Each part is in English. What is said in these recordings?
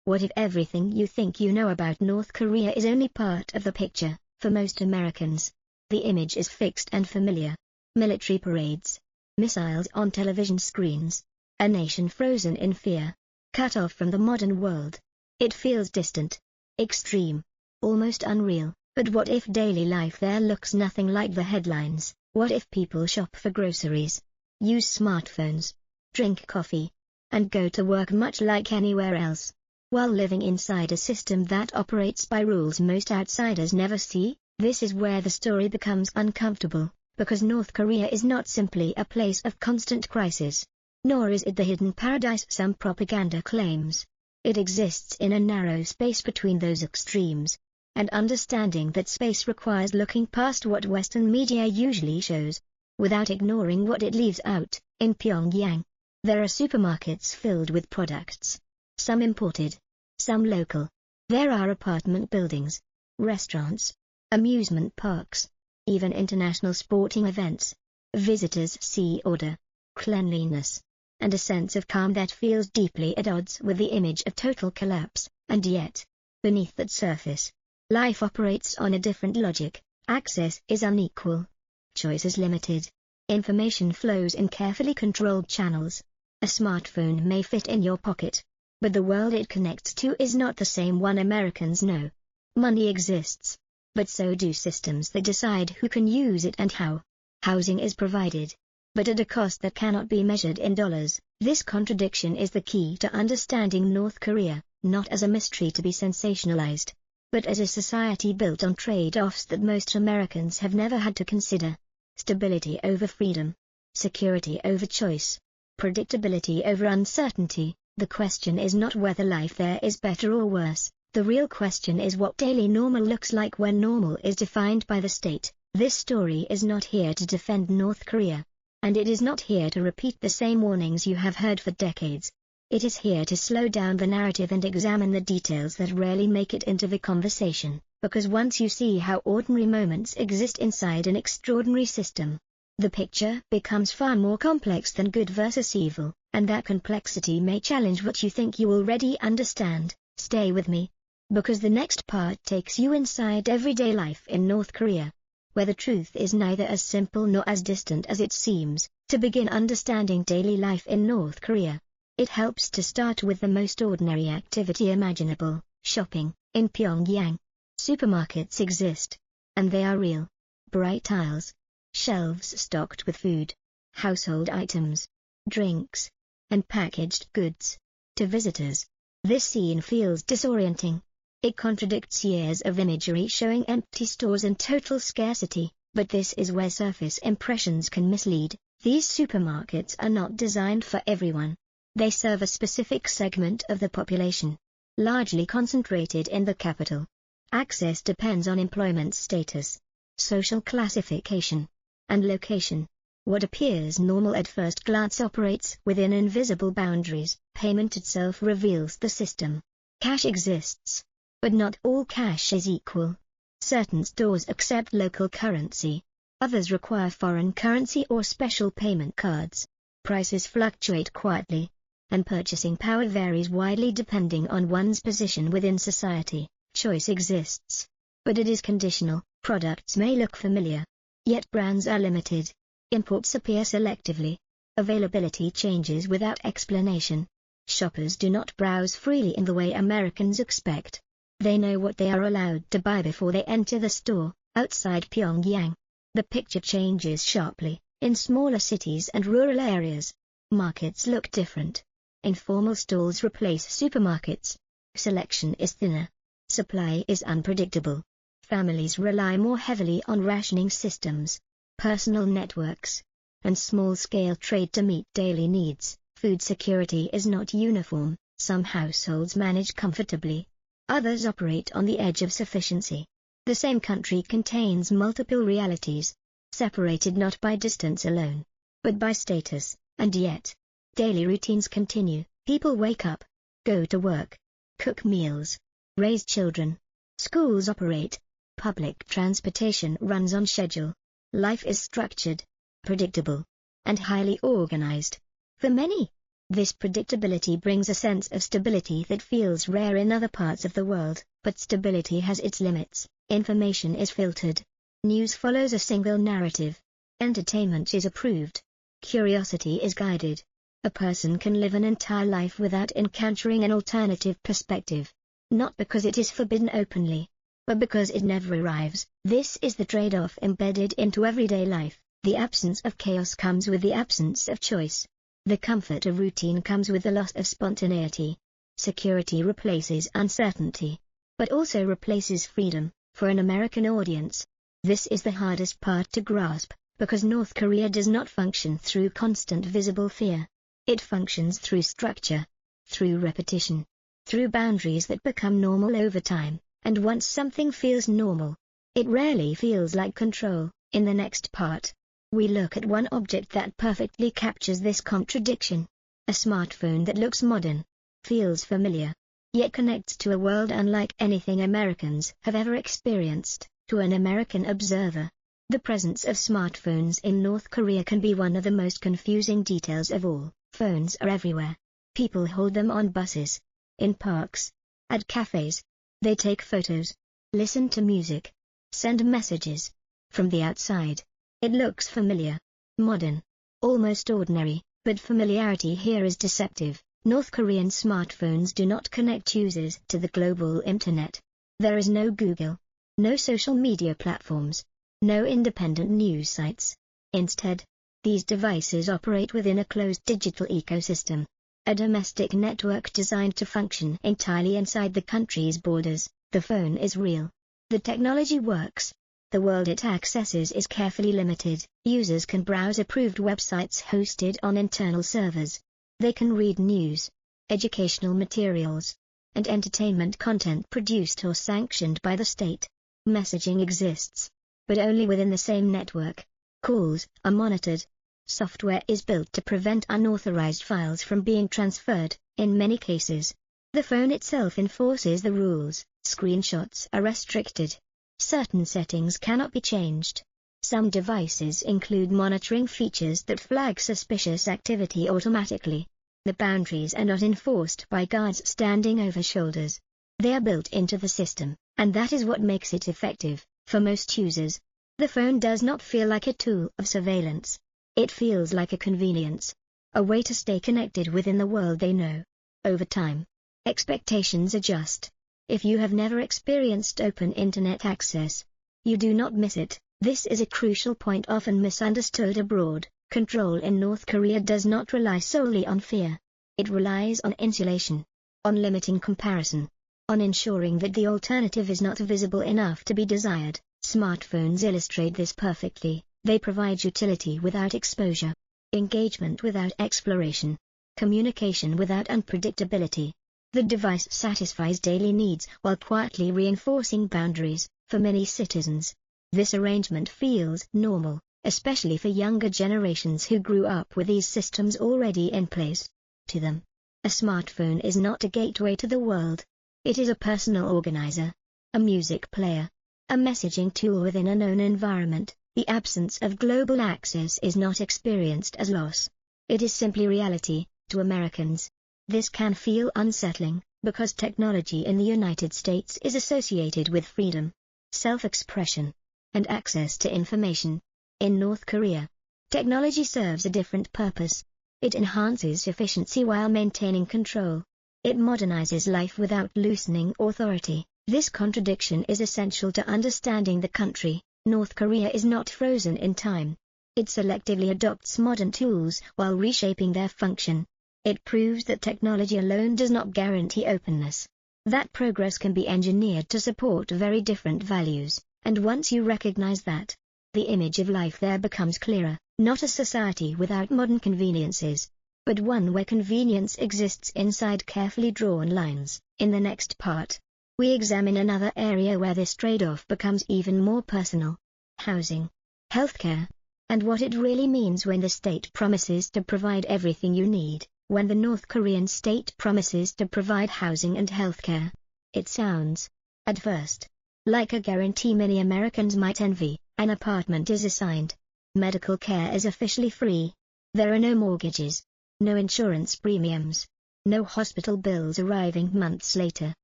What if everything you think you know about North Korea is only part of the picture? For most Americans, the image is fixed and familiar. Military parades, missiles on television screens, a nation frozen in fear, cut off from the modern world. It feels distant, extreme, almost unreal. But what if daily life there looks nothing like the headlines? What if people shop for groceries, use smartphones, drink coffee, and go to work much like anywhere else, while living inside a system that operates by rules most outsiders never see? This is where the story becomes uncomfortable, because North Korea is not simply a place of constant crisis, nor is it the hidden paradise some propaganda claims. It exists in a narrow space between those extremes, and understanding that space requires looking past what Western media usually shows, without ignoring what it leaves out. In Pyongyang, there are supermarkets filled with products, some imported, some local. There are apartment buildings, restaurants, amusement parks, even international sporting events. Visitors see order, cleanliness, and a sense of calm that feels deeply at odds with the image of total collapse. And yet, beneath that surface, life operates on a different logic. Access is unequal, choice is limited, information flows in carefully controlled channels. A smartphone may fit in your pocket, but the world it connects to is not the same one Americans know. Money exists, but so do systems that decide who can use it and how. Housing is provided, but at a cost that cannot be measured in dollars. This contradiction is the key to understanding North Korea, not as a mystery to be sensationalized, but as a society built on trade-offs that most Americans have never had to consider. Stability over freedom, security over choice, predictability over uncertainty. The question is not whether life there is better or worse. The real question is what daily normal looks like when normal is defined by the state. This story is not here to defend North Korea, and it is not here to repeat the same warnings you have heard for decades. It is here to slow down the narrative and examine the details that rarely make it into the conversation, because once you see how ordinary moments exist inside an extraordinary system, the picture becomes far more complex than good versus evil, and that complexity may challenge what you think you already understand. Stay with me, because the next part takes you inside everyday life in North Korea, where the truth is neither as simple nor as distant as it seems. To begin understanding daily life in North Korea, it helps to start with the most ordinary activity imaginable: shopping. In Pyongyang, supermarkets exist, and they are real. Bright aisles, shelves stocked with food, household items, drinks, and packaged goods. To visitors, this scene feels disorienting. It contradicts years of imagery showing empty stores and total scarcity, but this is where surface impressions can mislead. These supermarkets are not designed for everyone. They serve a specific segment of the population, largely concentrated in the capital. Access depends on employment status, social classification, and location. What appears normal at first glance operates within invisible boundaries. Payment itself reveals the system. Cash exists, but not all cash is equal. Certain stores accept local currency, others require foreign currency or special payment cards. Prices fluctuate quietly, and purchasing power varies widely depending on one's position within society. Choice exists, but it is conditional. Products may look familiar, yet brands are limited. Imports appear selectively. Availability changes without explanation. Shoppers do not browse freely in the way Americans expect. They know what they are allowed to buy before they enter the store. Outside Pyongyang, the picture changes sharply. In smaller cities and rural areas, markets look different. Informal stalls replace supermarkets. Selection is thinner. Supply is unpredictable. Families rely more heavily on rationing systems, personal networks, and small-scale trade to meet daily needs. Food security is not uniform. Some households manage comfortably. Others operate on the edge of sufficiency. The same country contains multiple realities, separated not by distance alone, but by status. And yet, daily routines continue. People wake up, go to work, cook meals, raise children. Schools operate. Public transportation runs on schedule. Life is structured, predictable, and highly organized. For many, This predictability brings a sense of stability that feels rare in other parts of the world, but stability has its limits. Information is filtered. News follows a single narrative. Entertainment is approved. Curiosity is guided. A person can live an entire life without encountering an alternative perspective. Not because it is forbidden openly, but because it never arrives. This is the trade-off embedded into everyday life. The absence of chaos comes with the absence of choice. The comfort of routine comes with the loss of spontaneity. Security replaces uncertainty, but also replaces freedom. For an American audience, this is the hardest part to grasp, because North Korea does not function through constant visible fear. It functions through structure, through repetition, through boundaries that become normal over time, and once something feels normal, it rarely feels like control. In the next part, we look at one object that perfectly captures this contradiction. A smartphone that looks modern, feels familiar, yet connects to a world unlike anything Americans have ever experienced. To an American observer, the presence of smartphones in North Korea can be one of the most confusing details of all. Phones are everywhere. People hold them on buses, in parks, at cafes. They take photos, listen to music, send messages. From the outside, it looks familiar, modern, almost ordinary, but familiarity here is deceptive. North Korean smartphones do not connect users to the global internet. There is no Google, no social media platforms, no independent news sites. Instead, these devices operate within a closed digital ecosystem, a domestic network designed to function entirely inside the country's borders. The phone is real. The technology works. The world it accesses is carefully limited. Users can browse approved websites hosted on internal servers. They can read news, educational materials, and entertainment content produced or sanctioned by the state. Messaging exists, but only within the same network. Calls are monitored. Software is built to prevent unauthorized files from being transferred. In many cases, the phone itself enforces the rules. Screenshots are restricted. Certain settings cannot be changed. Some devices include monitoring features that flag suspicious activity automatically. The boundaries are not enforced by guards standing over shoulders. They are built into the system, and that is what makes it effective. For most users, the phone does not feel like a tool of surveillance. It feels like a convenience, a way to stay connected within the world they know. Over time, expectations adjust. If you have never experienced open internet access, you do not miss it. This is a crucial point often misunderstood abroad. Control in North Korea does not rely solely on fear. It relies on insulation, on limiting comparison, on ensuring that the alternative is not visible enough to be desired. Smartphones illustrate this perfectly. They provide utility without exposure, engagement without exploration, communication without unpredictability. The device satisfies daily needs while quietly reinforcing boundaries. For many citizens, this arrangement feels normal, especially for younger generations who grew up with these systems already in place. To them, a smartphone is not a gateway to the world. It is a personal organizer, a music player, a messaging tool within a known environment. The absence of global access is not experienced as loss. It is simply reality. To Americans, this can feel unsettling, because technology in the United States is associated with freedom, self-expression, and access to information. In North Korea, technology serves a different purpose. It enhances efficiency while maintaining control. It modernizes life without loosening authority. This contradiction is essential to understanding the country. North Korea is not frozen in time. It selectively adopts modern tools while reshaping their function. It proves that technology alone does not guarantee openness. That progress can be engineered to support very different values, and once you recognize that, the image of life there becomes clearer. Not a society without modern conveniences, but one where convenience exists inside carefully drawn lines. In the next part, we examine another area where this trade-off becomes even more personal: housing, healthcare, and what it really means when the state promises to provide everything you need. When the North Korean state promises to provide housing and healthcare, it sounds, at first, like a guarantee many Americans might envy. An apartment is assigned. Medical care is officially free. There are no mortgages, No insurance premiums. No hospital bills arriving months later.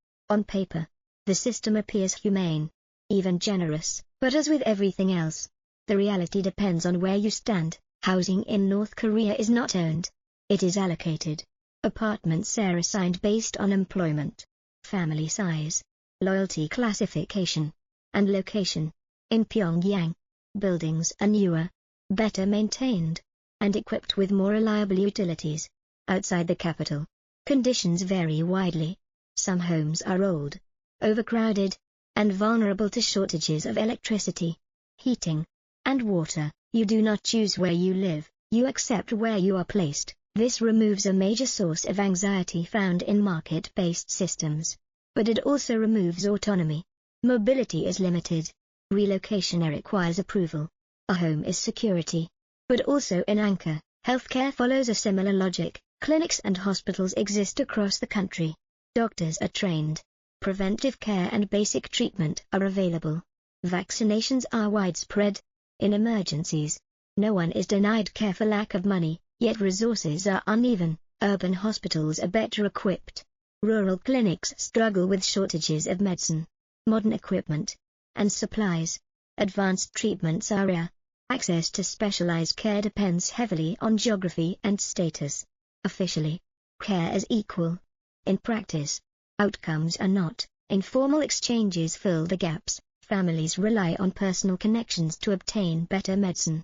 On paper, the system appears humane, even generous, but as with everything else, the reality depends on where you stand. Housing in North Korea is not owned. It is allocated. Apartments are assigned based on employment, family size, loyalty classification, and location. In Pyongyang, buildings are newer, better maintained, and equipped with more reliable utilities. Outside the capital, conditions vary widely. Some homes are old, overcrowded, and vulnerable to shortages of electricity, heating, and water. You do not choose where you live, you accept where you are placed. This removes a major source of anxiety found in market-based systems. But it also removes autonomy. Mobility is limited. Relocation requires approval. A home is security, but also an anchor. Healthcare follows a similar logic. Clinics and hospitals exist across the country. Doctors are trained. Preventive care and basic treatment are available. Vaccinations are widespread. In emergencies, no one is denied care for lack of money, yet resources are uneven. Urban hospitals are better equipped. Rural clinics struggle with shortages of medicine, modern equipment, and supplies. Advanced treatments are rare. Access to specialized care depends heavily on geography and status. Officially, care is equal. In practice, outcomes are not. Informal exchanges fill the gaps. Families rely on personal connections to obtain better medicine.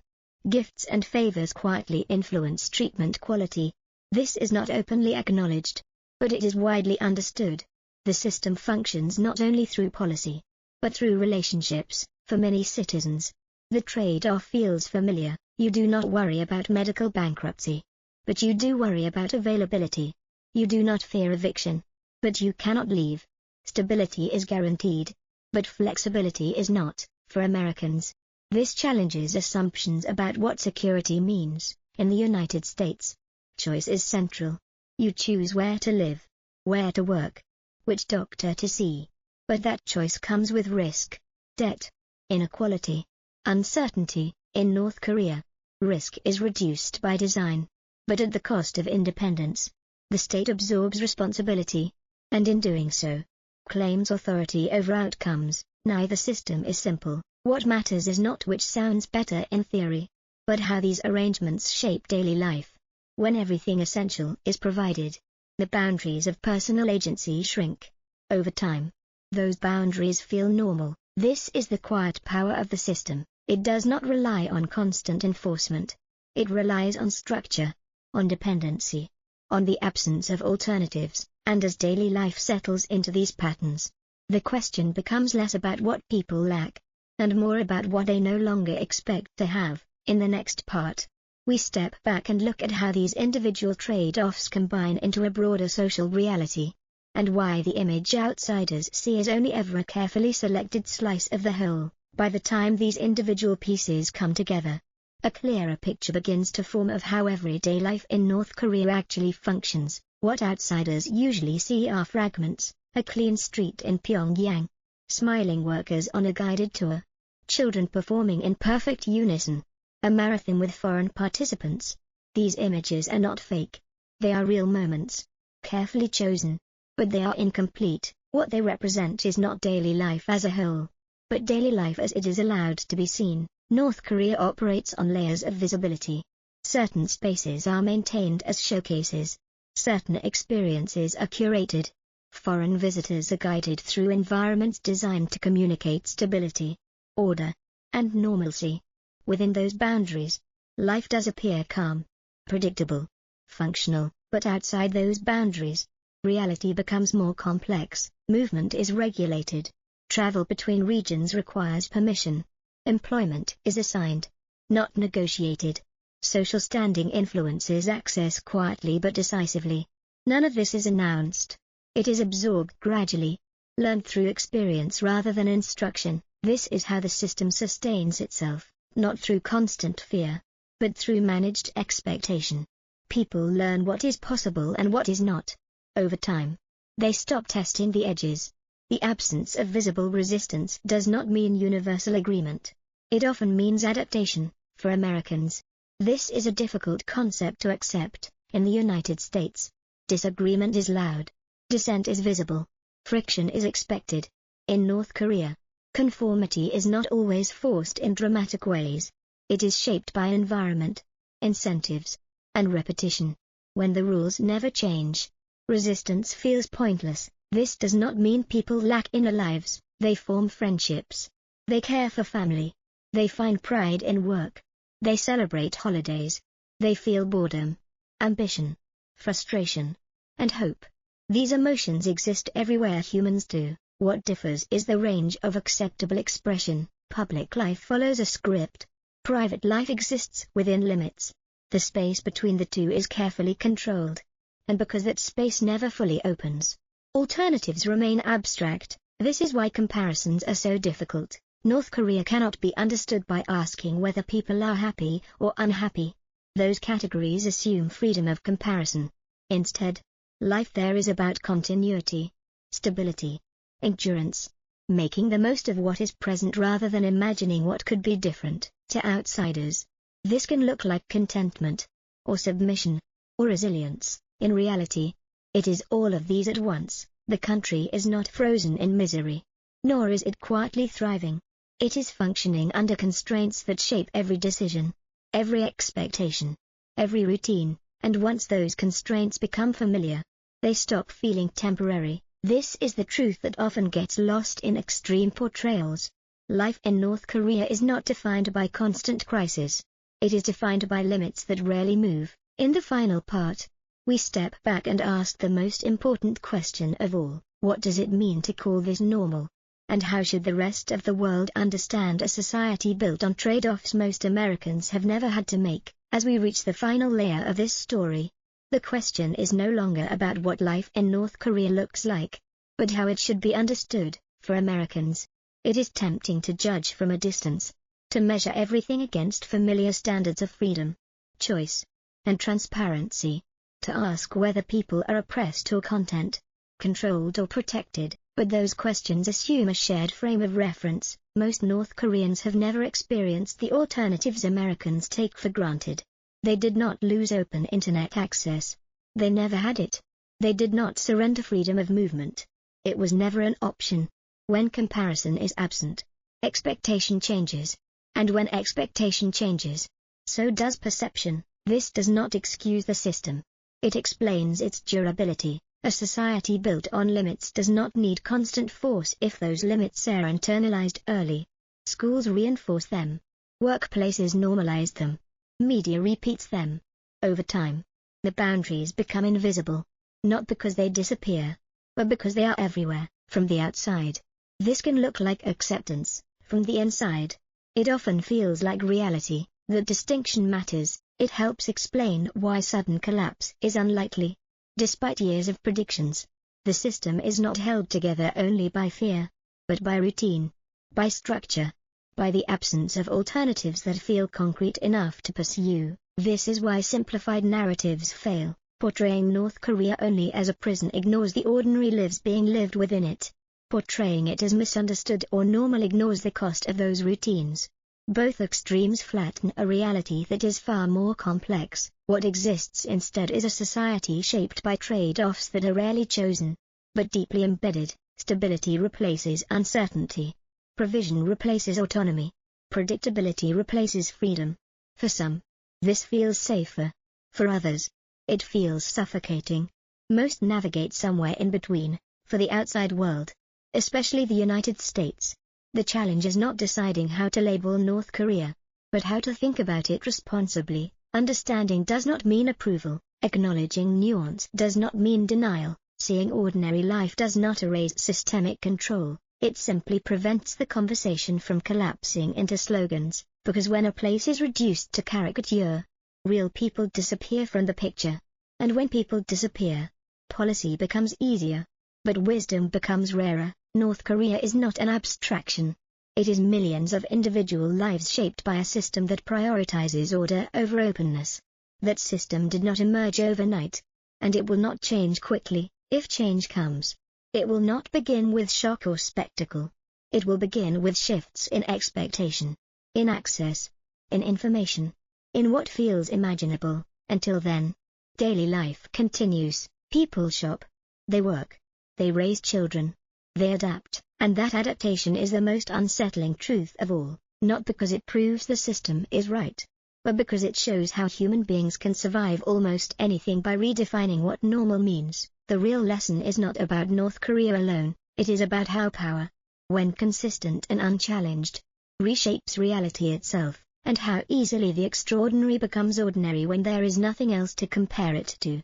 Gifts and favors quietly influence treatment quality. This is not openly acknowledged, but it is widely understood. The system functions not only through policy, but through relationships. For many citizens, the trade-off feels familiar. You do not worry about medical bankruptcy, but you do worry about availability. You do not fear eviction, but you cannot leave. Stability is guaranteed, but flexibility is not. For Americans, this challenges assumptions about what security means. In the United States, choice is central. You choose where to live, where to work, which doctor to see. But that choice comes with risk, debt, inequality, uncertainty. In North Korea, risk is reduced by design, but at the cost of independence. The state absorbs responsibility, and in doing so, claims authority over outcomes. Neither system is simple. What matters is not which sounds better in theory, but how these arrangements shape daily life. When everything essential is provided, the boundaries of personal agency shrink. Over time, those boundaries feel normal. This is the quiet power of the system. It does not rely on constant enforcement. It relies on structure, on dependency, on the absence of alternatives. And as daily life settles into these patterns, the question becomes less about what people lack, and more about what they no longer expect to have. In the next part, we step back and look at how these individual trade-offs combine into a broader social reality, and why the image outsiders see is only ever a carefully selected slice of the whole. By the time these individual pieces come together, a clearer picture begins to form of how everyday life in North Korea actually functions. What outsiders usually see are fragments: a clean street in Pyongyang, smiling workers on a guided tour, children performing in perfect unison, a marathon with foreign participants. These images are not fake. They are real moments, carefully chosen, but they are incomplete. What they represent is not daily life as a whole, but daily life as it is allowed to be seen. North Korea operates on layers of visibility. Certain spaces are maintained as showcases. Certain experiences are curated. Foreign visitors are guided through environments designed to communicate stability, order, and normalcy. Within those boundaries, life does appear calm, predictable, functional. But outside those boundaries, reality becomes more complex. Movement is regulated. Travel between regions requires permission. Employment is assigned, not negotiated. Social standing influences access quietly but decisively. None of this is announced. It is absorbed gradually, learned through experience rather than instruction. This is how the system sustains itself, not through constant fear, but through managed expectation. People learn what is possible and what is not. Over time, they stop testing the edges. The absence of visible resistance does not mean universal agreement. It often means adaptation. For Americans, this is a difficult concept to accept. In the United States, disagreement is loud. Dissent is visible. Friction is expected. In North Korea, conformity is not always forced in dramatic ways. It is shaped by environment, incentives, and repetition. When the rules never change, resistance feels pointless. This does not mean people lack inner lives. They form friendships. They care for family. They find pride in work. They celebrate holidays. They feel boredom, ambition, frustration, and hope. These emotions exist everywhere humans do. What differs is the range of acceptable expression. Public life follows a script. Private life exists within limits. The space between the two is carefully controlled. And because that space never fully opens, alternatives remain abstract. This is why comparisons are so difficult. North Korea cannot be understood by asking whether people are happy or unhappy. Those categories assume freedom of comparison. Instead, life there is about continuity, stability, endurance, making the most of what is present rather than imagining what could be different. To outsiders, this can look like contentment, or submission, or resilience. In reality, it is all of these at once. The country is not frozen in misery, nor is it quietly thriving. It is functioning under constraints that shape every decision, every expectation, every routine, and once those constraints become familiar, they stop feeling temporary. This is the truth that often gets lost in extreme portrayals. Life in North Korea is not defined by constant crisis. It is defined by limits that rarely move. In the final part, we step back and ask the most important question of all: what does it mean to call this normal? And how should the rest of the world understand a society built on trade-offs most Americans have never had to make? As we reach the final layer of this story, the question is no longer about what life in North Korea looks like, but how it should be understood. For Americans, it is tempting to judge from a distance, to measure everything against familiar standards of freedom, choice, and transparency, to ask whether people are oppressed or content, controlled or protected. But those questions assume a shared frame of reference. Most North Koreans have never experienced the alternatives Americans take for granted. They did not lose open internet access. They never had it. They did not surrender freedom of movement. It was never an option. When comparison is absent, expectation changes. And when expectation changes, so does perception. This does not excuse the system. It explains its durability. A society built on limits does not need constant force if those limits are internalized early. Schools reinforce them. Workplaces normalize them. Media repeats them. Over time, the boundaries become invisible. Not because they disappear, but because they are everywhere. From the outside, this can look like acceptance. From the inside, it often feels like reality. The distinction matters. It helps explain why sudden collapse is unlikely. Despite years of predictions, the system is not held together only by fear, but by routine, by structure, by the absence of alternatives that feel concrete enough to pursue. This is why simplified narratives fail. Portraying North Korea only as a prison ignores the ordinary lives being lived within it. Portraying it as misunderstood or normal ignores the cost of those routines. Both extremes flatten a reality that is far more complex. What exists instead is a society shaped by trade-offs that are rarely chosen, but deeply embedded. Stability replaces uncertainty. Provision replaces autonomy. Predictability replaces freedom. For some, this feels safer. For others, it feels suffocating. Most navigate somewhere in between. For the outside world, especially the United States, the challenge is not deciding how to label North Korea, but how to think about it responsibly. Understanding does not mean approval. Acknowledging nuance does not mean denial. Seeing ordinary life does not erase systemic control. It simply prevents the conversation from collapsing into slogans, because when a place is reduced to caricature, real people disappear from the picture. And when people disappear, policy becomes easier, but wisdom becomes rarer. North Korea is not an abstraction. It is millions of individual lives shaped by a system that prioritizes order over openness. That system did not emerge overnight, and it will not change quickly. If change comes, it will not begin with shock or spectacle. It will begin with shifts in expectation, in access, in information, in what feels imaginable. Until then, Daily life continues, people shop. They work. They raise children. They adapt, and that adaptation is the most unsettling truth of all, not because it proves the system is right, but because it shows how human beings can survive almost anything by redefining what normal means. The real lesson is not about North Korea alone, it is about how power, when consistent and unchallenged, reshapes reality itself, and how easily the extraordinary becomes ordinary when there is nothing else to compare it to.